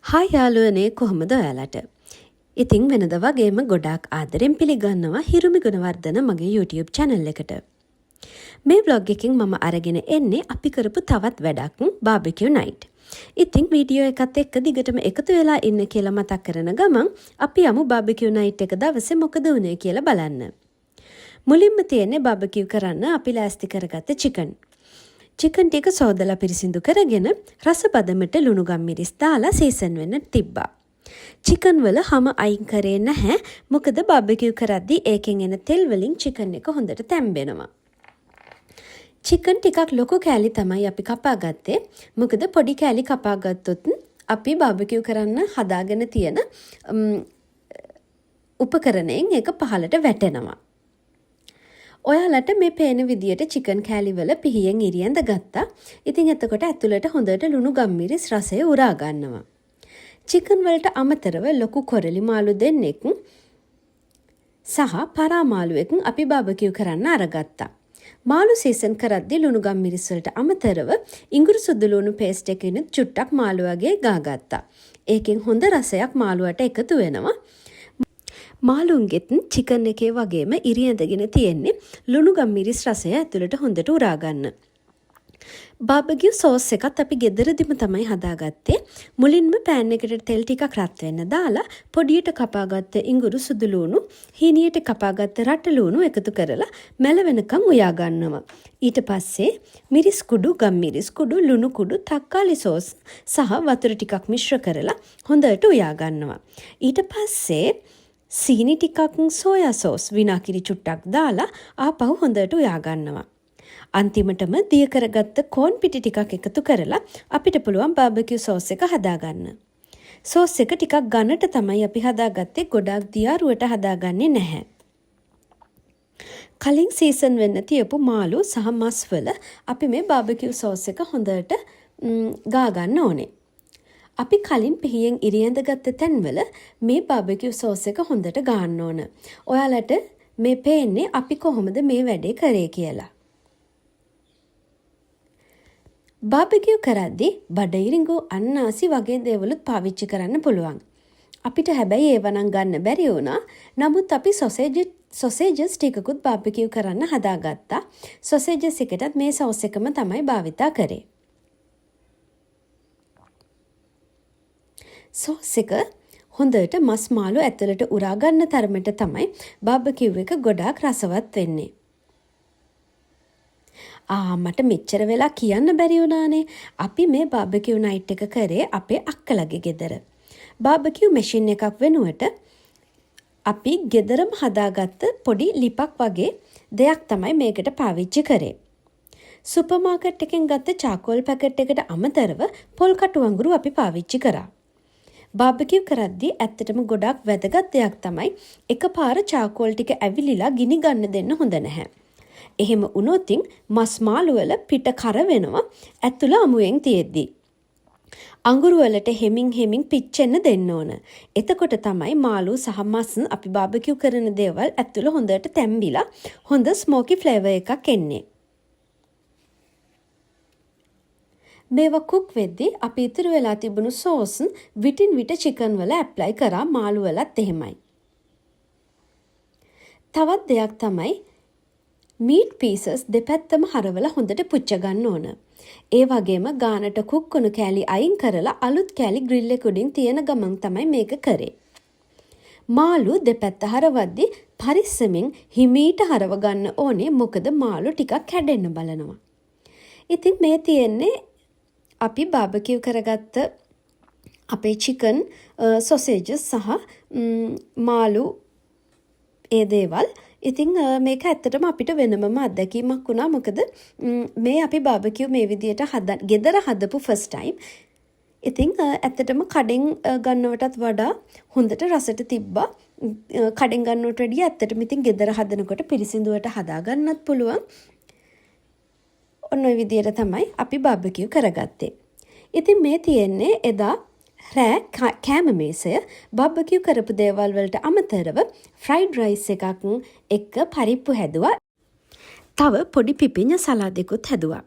Hi යාළුවනේ කොහොමද ඔයාලට? ඉතින් වෙනද වගේම ගොඩාක් ආදරෙන් පිළිගන්නවා හිරුමි ගුණවර්ධන මගේ YouTube channel එකට. මේ vlog එකකින් මම අරගෙන එන්නේ අපි කරපු තවත් වැඩක් barbecue night. ඉතින් වීඩියෝ එකත් එක්ක දිගටම එකතු වෙලා ඉන්න කියලා මතක් කරන ගමන් අපි යමු barbecue night එක දවසේ මොකද වුනේ කියලා බලන්න. මුලින්ම තියෙන්නේ barbecue කරන්න අපි ලෑස්ති කරගත්ත chicken. චිකන් ටික සෝදලා පිරිසිදු කරගෙන රස පදමට ලුණු ගම්මිරිස් දාලා සීසන් වෙන්න තිබ්බා. චිකන් වල හැම අයින් කරේ නැහැ. මොකද බාබකියු කරද්දී ඒකෙන් එන තෙල් වලින් චිකන් එක හොඳට තැම්බෙනවා. චිකන් ටිකක් ලොකු කෑලි තමයි අපි කපා ගත්තේ. මොකද පොඩි කෑලි කපා ගත්තොත් අපි බාබකියු කරන්න හදාගෙන තියෙන උපකරණයෙන් ඒක පහළට වැටෙනවා. ඔයාලට මේ පේන විදියට චිකන් කෑලිවල පිහියෙන් ඉරියඳ ගත්තා. ඉතින් එතකොට ඇතුළට හොඳට ලුණු ගම්මිරිස් රසය උරා ගන්නවා. චිකන් වලට අමතරව ලොකු කොරලි මාළු දෙන්නෙක් සහ පරා මාළුවෙක් අපි බාබකියු කරන්න අරගත්තා. මාළු සීසන් කරද්දී ලුණු ගම්මිරිස් වලට අමතරව ඉඟුරු සුදු ලුණු පේස්ට් එකකින් චුට්ටක් මාළු වගේ ගාගත්තා. ඒකෙන් හොඳ රසයක් මාළුවට එකතු වෙනවා. මාළුන්ගෙත් චිකන් එකේ වගේම ඉරියඳගෙන තියෙන්නේ ලුණු ගම්මිරිස් රසය ඇතුළට හොඳට උරා ගන්න. බාබකියු සෝස් එකත් අපි ගෙදරදිම තමයි හදාගත්තේ. මුලින්ම පෑන් එකට තෙල් ටිකක් රත් වෙන්න දාලා පොඩියට කපාගත්ත ඉඟුරු සුදු ලුණු, හීනියට කපාගත්ත රට ලුණු එකතු කරලා මැල වෙනකන් උයා ගන්නවා. ඊට පස්සේ මිරිස් කුඩු, ගම්මිරිස් කුඩු, ලුණු කුඩු, තක්කාලි සෝස් සහ වතුර ටිකක් මිශ්‍ර කරලා හොඳට උයා ගන්නවා. ඊට පස්සේ සීනි ටිකක් සෝයා සෝස් විනාකිරි චුට්ටක් දාලා ආපහු හොඳට උයා ගන්නවා. අන්තිමටම දිය කරගත්ත කෝන් පිටි ටිකක් එකතු කරලා අපිට පුළුවන් බාබකියු සෝස් එක හදාගන්න. සෝස් එක ටිකක් ඝනට තමයි අපි හදාගත්තේ. ගොඩාක් දියාරුවට හදාගන්නේ නැහැ. කලින් සීසන් වෙන්න තියපු මාළු සහ මස් වල අපි මේ බාබකියු සෝස් එක හොඳට ගා ගන්න ඕනේ. අපි කලින් පිහියෙන් ඉරියඳ ගත්ත තැන්වල මේ බාබකියු සෝස් එක හොඳට ගාන්න ඕන. ඔයාලට මේ පේන්නේ අපි කොහොමද මේ වැඩේ කරේ කියලා. බාබකියු කරද්දී බඩිරිඟු අන්නාසි වගේ දේවලුත් පාවිච්චි කරන්න පුළුවන්. අපිට හැබැයි ඒව නම් ගන්න බැරි වුණා. නමුත් අපි සොසේජස් ටිකකුත් බාබකියු කරන්න හදාගත්තා. සොසේජස් එකටත් මේ සෝස් එකම තමයි භාවිතා කරේ. සෝස් එක හොඳට මස් මාළු ඇතුළට උරා ගන්න තරමට තමයි බාබකියු එක ගොඩාක් රසවත් වෙන්නේ. මට මෙච්චර වෙලා කියන්න බැරි වුණානේ. අපි මේ බාබකියු නයිට් එක කරේ අපේ අක්කලගේ ගෙදර. බාබකියු මැෂින් එකක් වෙනුවට අපි ගෙදරම හදාගත්ත පොඩි ලිපක් වගේ දෙයක් තමයි මේකට පාවිච්චි කරේ. සුපර් මාකට් එකෙන් ගත්ත චාකෝල් පැකට් එකට අමතරව පොල් කටු අඟුරු අපි පාවිච්චි කරා. බාබකියු කරද්දී ඇත්තටම ගොඩාක් වැදගත් දෙයක් තමයි එකපාර චාකෝල් ටික ඇවිලිලා ගිනි ගන්න දෙන්න හොඳ නැහැ. එහෙම වුණොත් මස් මාළු වල පිට කර වෙනවා ඇතුළ අමුයෙන් තියෙද්දි. අඟුරු වලට හෙමින් පිච්චෙන්න දෙන්න ඕන. එතකොට තමයි මාළු සහ මස් අපි බාබකියු කරන දේවල් ඇතුළ හොඳට තැම්බිලා හොඳ ස්මෝකි ෆ්ලේවර් එකක් එන්නේ. මේවා කුක් වෙද්දී අපි ඉතුරු වෙලා තිබුණු සෝස් විටින් විට චිකන් වල ඇප්ලයි කරා. මාළු වලත් එහෙමයි. තවත් දෙයක් තමයි මීට් පීසස් දෙපැත්තම හරවලා හොඳට පුච්ච ගන්න ඕන. ඒ වගේම ගානට කුක් වුණු කෑලි අයින් කරලා අලුත් කෑලි ග්‍රිල් එක උඩින් තියන ගමන් තමයි මේක කරේ. මාළු දෙපැත්ත හරවද්දී පරිස්සමින් හිමීට හරව ගන්න ඕනේ. මොකද මාළු ටිකක් කැඩෙන්න බලනවා. ඉතින් මේ තියෙන්නේ අපි බාබකියු කරගත්ත අපේ චිකන් සොසේජස් සහ මාළු ඒ දේවල්. ඉතින් මේක ඇත්තටම අපිට වෙනමම අත්දැකීමක් වුණා. මොකද මේ අපි බාබකියු මේ විදියට ගෙදර හදපු ෆස්ට් ටයිම්. ඉතින් ඇත්තටම කඩෙන් ගන්නවටත් වඩා හොඳට රසට තිබ්බා. කඩෙන් ගන්නවට වැඩිය ඇත්තටම ඉතින් ගෙදර හදනකොට පිරිසිදුවට හදාගන්නත් පුළුවන්. ඔන්න ඔය විදියට තමයි අපි බාබකියු කරගත්තේ. ඉතින් මේ තියෙන්නේ එදා රෑ කෑම මේසය. බාබකියු කරපු දේවල් වලට අමතරව ෆ්‍රයිඩ් රයිස් එකක් එක්ක පරිප්පු හැදුවා. තව පොඩි පිපිඤ්ඤ සලාදෙකුත් හැදුවා.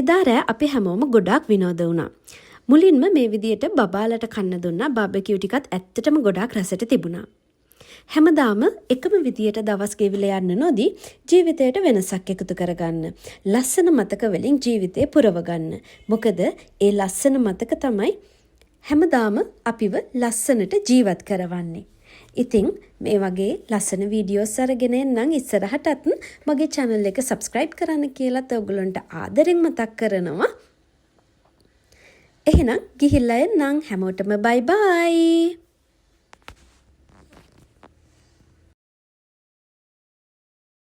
එදා රෑ අපි හැමෝම ගොඩාක් විනෝද වුණා. මුලින්ම මේ විදියට බබාලට කන්න දුන්නා. බාබකියු ටිකත් ඇත්තටම ගොඩාක් රසට තිබුණා. හැමදාම එකම විදියට දවස් ගෙවිලා යන්න නොදී ජීවිතයට වෙනසක් එකතු කරගන්න. ලස්සන මතක වලින් ජීවිතේ පුරව ගන්න. මොකද ඒ ලස්සන මතක තමයි හැමදාම අපිව ලස්සනට ජීවත් කරවන්නේ. ඉතින් මේ වගේ ලස්සන වීඩියෝස් අරගෙන එන්නම් ඉස්සරහටත් මගේ channel එක subscribe කරන්න කියලාත් ඔයගොල්ලන්ට ආදරෙන් මතක් කරනවා. එහෙනම් ගිහිල්ලා එන්නම් හැමෝටම bye bye.